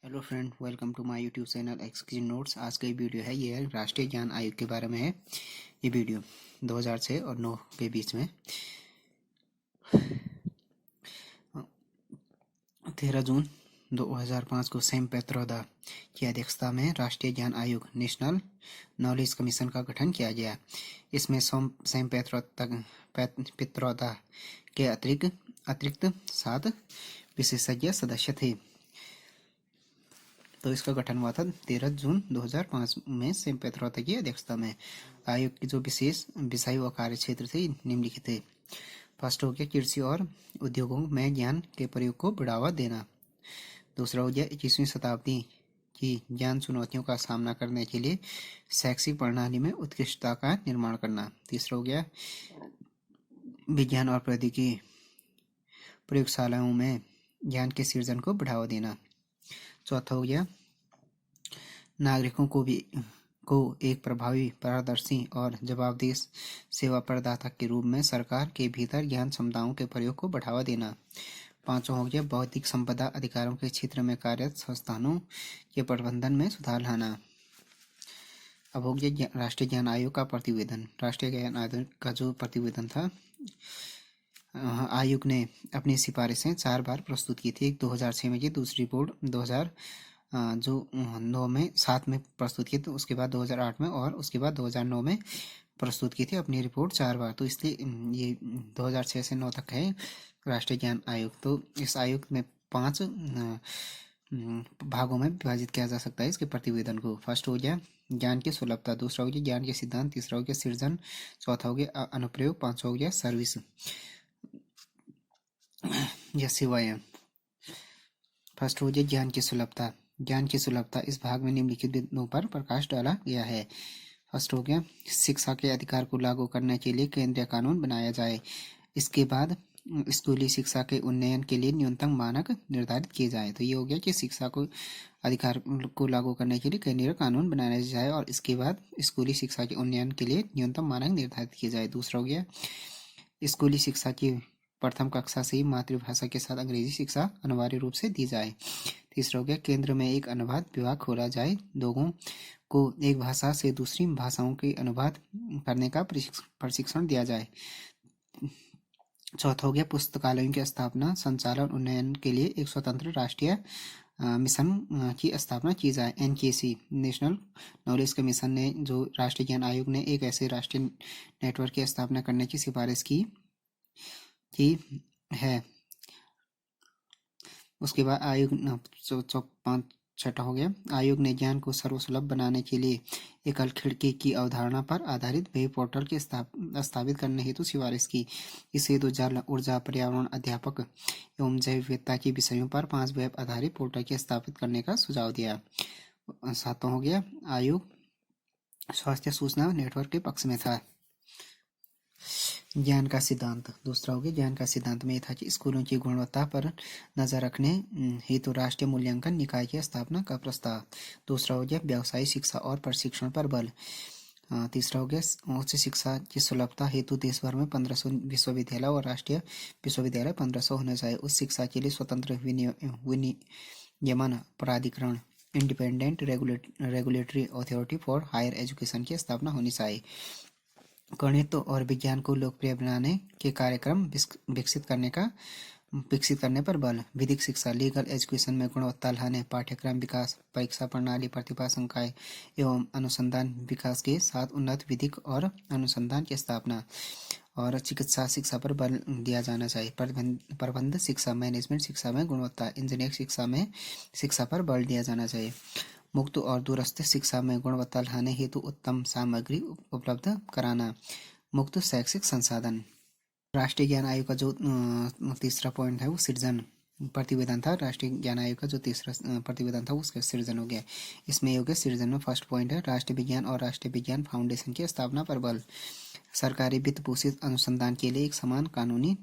Hello friend, welcome to my YouTube channel excuse notes. आज का ये वीडियो है, ये है राष्ट्रीय ज्ञान आयोग के बारे में है। ये वीडियो 2006 और 9 के बीच में 13 जून 2005 को सैम पेत्रोदा की अध्यक्षता में राष्ट्रीय ज्ञान आयोग नेशनल नॉलेज कमीशन का गठन किया गया। इसमें सैम पेत्रोदा के अतिरिक्त 7 विशेषज्ञ सदस्य थे। तो इसका गठन हुआ था 13 जून 2005 में सैम पेत्रोदा की अध्यक्षता में। आयोग की जो विशेष विषय व कार्य क्षेत्र थे निम्नलिखित थे। फर्स्ट हो गया कृषि और उद्योगों में ज्ञान के प्रयोग को बढ़ावा देना। दूसरा हो गया 21वीं शताब्दी की ज्ञान चुनौतियों का सामना करने के लिए शैक्षिक प्रणाली में उत्कृष्टता का निर्माण करना। तीसरा हो गया विज्ञान और प्रौद्योगिकी प्रयोगशालाओं में ज्ञान के सृजन को बढ़ावा देना। चौथा हो गया नागरिकों को एक प्रभावी, पारदर्शी और जवाबदेह सेवा प्रदाता के रूप में सरकार के भीतर ज्ञान क्षमताओं के प्रयोग को बढ़ावा देना। पांचवा हो गया बौद्धिक संपदा अधिकारों के क्षेत्र में कार्यरत संस्थानों के प्रबंधन में सुधार लाना। अब हो गया राष्ट्रीय ज्ञान आयोग का प्रतिवेदन। राष्ट्रीय ज्ञान आयोग का जो प्रतिवेदन था, आयोग ने अपनी सिफारिशें 4 बार प्रस्तुत की थी। एक 2006 में की, दूसरी रिपोर्ट 2007 में प्रस्तुत की, तो उसके बाद 2008 में और उसके बाद 2009 में प्रस्तुत की थी अपनी रिपोर्ट 4 बार। तो इसलिए ये 2006 से 9 तक है राष्ट्रीय ज्ञान आयोग। तो इस आयोग में 5 भागों में विभाजित किया जा सकता है इसके प्रतिवेदन को। फर्स्ट हो गया ज्ञान की सुलभता, दूसरा हो गया ज्ञान के सिद्धांत, तीसरा हो गया सृजन, चौथा हो गया अनुप्रयोग, पांचवा हो गया सर्विस या सेवाएं। फर्स्ट हो गया ज्ञान की सुलभता। ज्ञान की सुलभता इस भाग में निम्नलिखित बिंदुओं पर प्रकाश डाला गया है। फर्स्ट हो गया शिक्षा के अधिकार को लागू करने के लिए केंद्रीय कानून बनाया जाए। इसके बाद स्कूली शिक्षा के उन्नयन के लिए न्यूनतम मानक निर्धारित किए जाए। तो ये हो गया कि शिक्षा को अधिकार को लागू करने के लिए केंद्रीय कानून बनाया जाए और इसके बाद स्कूली शिक्षा के उन्नयन के लिए न्यूनतम मानक निर्धारित किए जाए। दूसरा हो गया स्कूली शिक्षा की प्रथम कक्षा से ही मातृभाषा के साथ अंग्रेजी शिक्षा अनिवार्य रूप से दी जाए। तीसरा हो गया केंद्र में एक अनुवाद विभाग खोला जाए, लोगों को एक भाषा से दूसरी भाषाओं के अनुवाद करने का प्रशिक्षण दिया जाए। चौथा हो गया पुस्तकालयों की स्थापना, संचालन, उन्नयन के लिए एक स्वतंत्र राष्ट्रीय मिशन की स्थापना की जाए। एनकेसी नेशनल नॉलेज कमीशन ने जो राष्ट्रीय ज्ञान आयोग ने एक ऐसे राष्ट्रीय नेटवर्क की स्थापना करने की सिफारिश की है। उसके बाद आयोग छठा हो गया आयोग ने ज्ञान को सर्वसुलभ बनाने के लिए एकल खिड़की की अवधारणा पर आधारित वेब पोर्टल के स्थापित करने हेतु सिफारिश की। इस हेतु जल, ऊर्जा, पर्यावरण, अध्यापक एवं जैव विविधता के विषयों पर 5 वेब आधारित पोर्टल के स्थापित करने का सुझाव दिया। सातवां हो गया आयोग स्वास्थ्य सूचना नेटवर्क के पक्ष में था। ज्ञान का सिद्धांत। दूसरा हो गया ज्ञान का सिद्धांत में था कि स्कूलों की गुणवत्ता पर नजर रखने हेतु राष्ट्रीय मूल्यांकन निकाय की स्थापना का प्रस्ताव। दूसरा हो गया व्यवसायिक शिक्षा और प्रशिक्षण पर बल। तीसरा हो गया उच्च शिक्षा की सुलभता हेतु देश भर में 1500 विश्वविद्यालय और राष्ट्रीय विश्वविद्यालय 1500 होने चाहिए। उच्च शिक्षा के लिए स्वतंत्र विनियमन प्राधिकरण, independent regulatory authority for higher education की स्थापना होनी चाहिए। गणित और विज्ञान को लोकप्रिय बनाने के कार्यक्रम विकसित करने पर बल। विधिक शिक्षा, लीगल एजुकेशन में गुणवत्ता लाने, पाठ्यक्रम विकास, परीक्षा प्रणाली, प्रतिभा संकाय एवं अनुसंधान विकास के साथ उन्नत विधिक और अनुसंधान की स्थापना। और चिकित्सा शिक्षा पर बल दिया जाना चाहिए। प्रबंध शिक्षा, मैनेजमेंट शिक्षा में गुणवत्ता, इंजीनियरिंग शिक्षा पर बल दिया जाना चाहिए। मुक्त और दूरस्थ शिक्षा में गुणवत्ता लाने हेतु उत्तम सामग्री उपलब्ध कराना। मुक्त शैक्षिक संसाधन। राष्ट्रीय ज्ञान आयोग का जो तीसरा पॉइंट है वो सृजन प्रतिवेदन था। राष्ट्रीय ज्ञान आयोग का जो तीसरा प्रतिवेदन था उसका सृजन हो गया। इसमें हो गया सृजन में फर्स्ट पॉइंट है राष्ट्रीय विज्ञान और राष्ट्रीय विज्ञान फाउंडेशन की स्थापना पर बल। सरकारी वित्त पोषित अनुसंधान के लिए एक समान कानूनी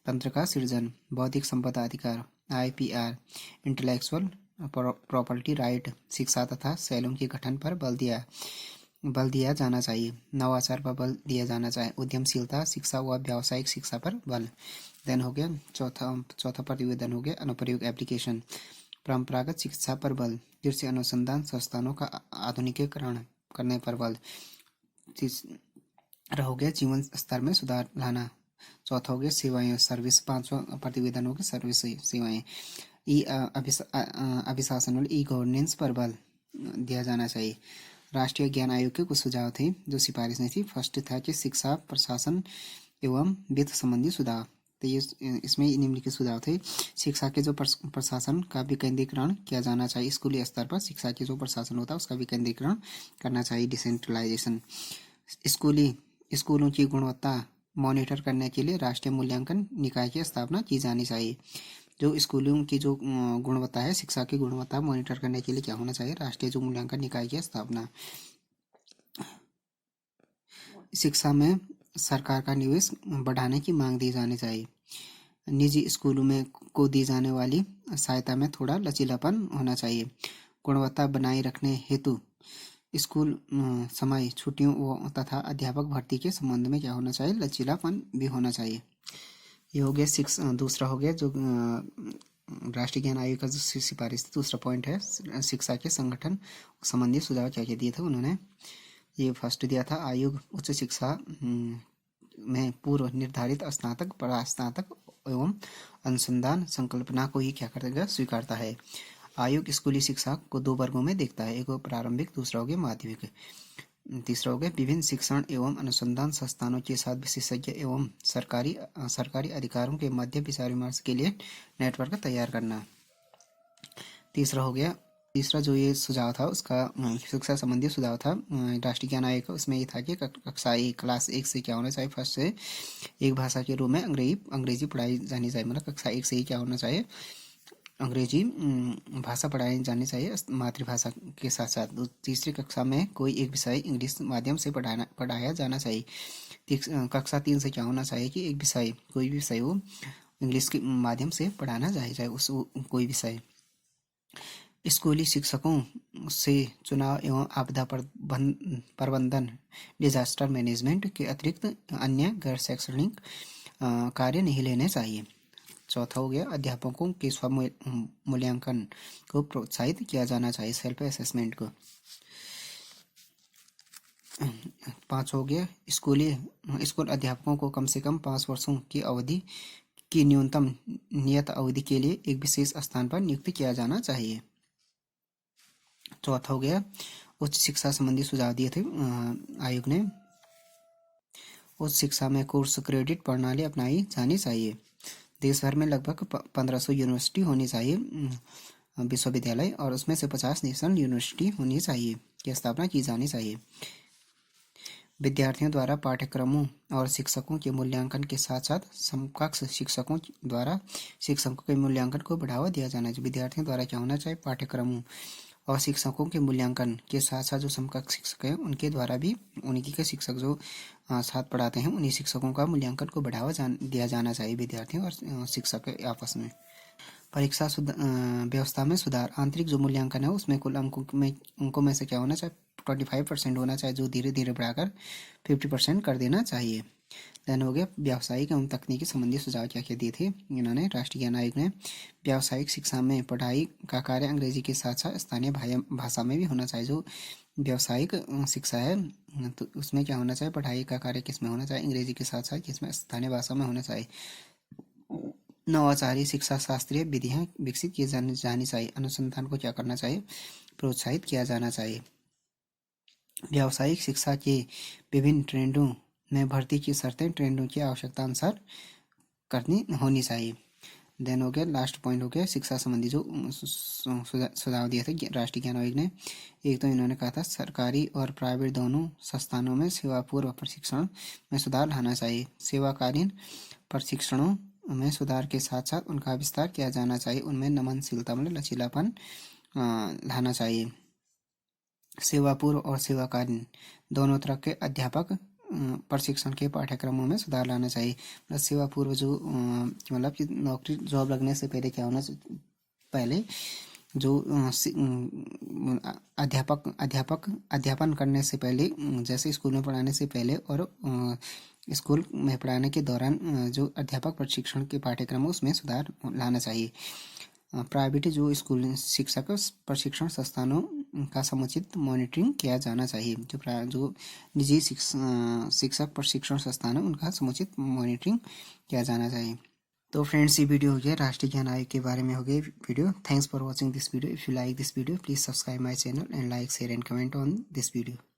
तंत्र का सृजन। बौद्धिक संपदा अधिकार, IPR, इंटेलेक्चुअल प्रॉपर्टी राइट, शिक्षा तथा शैलों के गठन पर बल दिया जाना चाहिए। नवाचार पर बल दिया जाना चाहिए। उद्यमशीलता शिक्षा व व्यावसायिक शिक्षा पर बल। देन हो गया चौथा प्रतिवेदन हो गया अनुप्रयोग एप्लीकेशन। परंपरागत शिक्षा पर बल। कृषि अनुसंधान संस्थानों का आधुनिकीकरण करने पर बल। तीसरा हो गया जीवन स्तर में सुधार लाना। चौथा हो गया सेवाएं सर्विस, 5वां प्रतिवेदन हो गया सर्विस सेवाएं। अभिशासन और ई गवर्नेंस पर बल दिया जाना चाहिए। राष्ट्रीय ज्ञान आयोग के कुछ सुझाव थे जो सिफारिशें थी। फर्स्ट था कि शिक्षा प्रशासन एवं वित्त संबंधी सुधार। तो ये इसमें निम्नलिखित सुझाव थे। शिक्षा के जो प्रशासन का विकेंद्रीकरण किया जाना चाहिए। स्कूली स्तर पर शिक्षा के जो प्रशासन होता है उसका विकेंद्रीकरण करना चाहिए, डिसेंट्रलाइजेशन। स्कूलों की गुणवत्ता मॉनिटर करने के लिए राष्ट्रीय मूल्यांकन निकाय की स्थापना की जानी चाहिए। जो स्कूलों की जो गुणवत्ता है, शिक्षा की गुणवत्ता मॉनिटर करने के लिए क्या होना चाहिए, राष्ट्रीय जो मूल्यांकन निकाय की स्थापना। शिक्षा में सरकार का निवेश बढ़ाने की मांग दी जानी चाहिए। निजी स्कूलों में को दी जाने वाली सहायता में थोड़ा लचीलापन होना चाहिए। गुणवत्ता बनाए रखने हेतु स्कूल समय, छुट्टियों तथा अध्यापक भर्ती के संबंध में क्या होना चाहिए, लचीलापन भी होना चाहिए। ये हो गया दूसरा हो गया जो राष्ट्रीय ज्ञान आयोग का जो सिफारिश थी। दूसरा पॉइंट है शिक्षा के संगठन संबंधी सुझाव क्या क्या दिए थे उन्होंने। ये फर्स्ट दिया था, आयोग उच्च शिक्षा में पूर्व निर्धारित स्नातक, परास्नातक एवं अनुसंधान संकल्पना को ही क्या करेगा, स्वीकारता है। आयोग स्कूली शिक्षा को दो वर्गों में देखता है, एक प्रारंभिक, दूसरा हो गया माध्यमिक। तीसरा हो गया विभिन्न शिक्षण एवं अनुसंधान संस्थानों के साथ विशेषज्ञ एवं सरकारी अधिकारों के मध्य विचार विमर्श के लिए नेटवर्क तैयार करना। तीसरा हो गया, तीसरा जो ये सुझाव था उसका शिक्षा संबंधी सुझाव था राष्ट्रीय ज्ञान आयोग का। उसमें ये था कि कक्षा 1 क्लास 1 से क्या होना चाहिए, फर्स्ट से एक भाषा के रूप में अंग्रेजी पढ़ाई जानी चाहिए। मतलब कक्षा 1 से ही क्या होना चाहिए, अंग्रेजी भाषा पढ़ाई जानी चाहिए मातृभाषा के साथ साथ। तीसरी कक्षा में कोई एक विषय इंग्लिश माध्यम से पढ़ाया जाना चाहिए। कक्षा 3 से क्या होना चाहिए कि एक विषय, कोई भी विषय हो इंग्लिश के माध्यम से पढ़ाना चाहिए उस कोई विषय। स्कूली शिक्षकों से चुनाव एवं आपदा प्रबंधन, डिजास्टर मैनेजमेंट के अतिरिक्त अन्य गैर शैक्षणिक कार्य नहीं लेने चाहिए। चौथा हो गया अध्यापकों के स्व मूल्यांकन को प्रोत्साहित किया जाना चाहिए, सेल्फ असेसमेंट को। 5 हो गया स्कूल अध्यापकों को कम से कम 5 वर्षों की अवधि की न्यूनतम नियत अवधि के लिए एक विशेष स्थान पर नियुक्त किया जाना चाहिए। चौथा हो गया उच्च शिक्षा संबंधी सुझाव दिए थे आयोग ने। उच्च शिक्षा में कोर्स क्रेडिट प्रणाली अपनाई जानी चाहिए। देश भर में लगभग 1500 यूनिवर्सिटी होनी चाहिए, विश्वविद्यालय, और उसमें से 50 नेशनल यूनिवर्सिटी होनी चाहिए की स्थापना की जानी चाहिए। विद्यार्थियों द्वारा पाठ्यक्रमों और शिक्षकों के मूल्यांकन के साथ साथ समकक्ष शिक्षकों द्वारा शिक्षकों के मूल्यांकन को बढ़ावा दिया जाना चाहिए। विद्यार्थियों द्वारा क्या होना चाहिए, पाठ्यक्रमों और शिक्षकों के मूल्यांकन के साथ साथ जो समकक्ष शिक्षक हैं उनके द्वारा भी, उन्हीं के शिक्षक जो साथ पढ़ाते हैं उन्हीं शिक्षकों का मूल्यांकन को बढ़ावा दिया जाना चाहिए विद्यार्थियों और शिक्षक आपस में। परीक्षा व्यवस्था में सुधार, आंतरिक जो मूल्यांकन है उसमें कुल अंकों में से क्या होना चाहिए, 25% होना चाहिए, जो धीरे धीरे बढ़ाकर 50% कर देना चाहिए। देन हो गया व्यावसायिक एवं तकनीकी संबंधी सुझाव क्या क्या दिए थे इन्होंने, राष्ट्रीय ज्ञान आयोग ने। व्यावसायिक शिक्षा में पढ़ाई का कार्य अंग्रेजी के साथ साथ स्थानीय भाषा में भी होना चाहिए। जो व्यावसायिक शिक्षा है तो उसमें क्या होना चाहिए, पढ़ाई का कार्य किस में होना चाहिए, अंग्रेजी के साथ साथ किसमें, स्थानीय भाषा में होना चाहिए। नवाचारी शिक्षा शास्त्रीय विधियाँ विकसित की जानी चाहिए। अनुसंधान को क्या करना चाहिए, प्रोत्साहित किया जाना चाहिए। व्यावसायिक शिक्षा के विभिन्न ट्रेंडों में भर्ती की शर्तें ट्रेंडों की आवश्यकता अनुसार करनी होनी चाहिए। देन हो गया लास्ट पॉइंट हो गया शिक्षा संबंधी जो सुझाव दिए थे राष्ट्रीय ज्ञान आयोग ने। एक तो इन्होंने कहा था सरकारी और प्राइवेट दोनों संस्थानों में सेवा पूर्व प्रशिक्षण में सुधार लाना चाहिए। सेवाकालीन प्रशिक्षणों में सुधार के साथ साथ उनका विस्तार किया जाना चाहिए। उनमें नमनशीलता मतलब लचीलापन लाना चाहिए। सेवा पूर्व और सेवाकालीन दोनों तरह के अध्यापक प्रशिक्षण के पाठ्यक्रमों में सुधार लाना चाहिए। मतलब सेवा पूर्व जो मतलब कि नौकरी जॉब लगने से पहले क्या होना चाहिए, पहले जो अध्यापन करने से पहले, जैसे स्कूल में पढ़ाने से पहले और स्कूल में पढ़ाने के दौरान जो अध्यापक प्रशिक्षण के पाठ्यक्रम है उसमें सुधार लाना चाहिए। प्राइवेट जो स्कूल शिक्षक प्रशिक्षण संस्थानों का समुचित मॉनिटरिंग किया जाना चाहिए। जो निजी शिक्षक प्रशिक्षण संस्थान है उनका समुचित मॉनिटरिंग किया जाना चाहिए। तो फ्रेंड्स, ये वीडियो हो गया राष्ट्रीय ज्ञान आयोग के बारे में हो गई video. Thanks for watching this video. If you like this video please subscribe my channel and like share and comment on this video.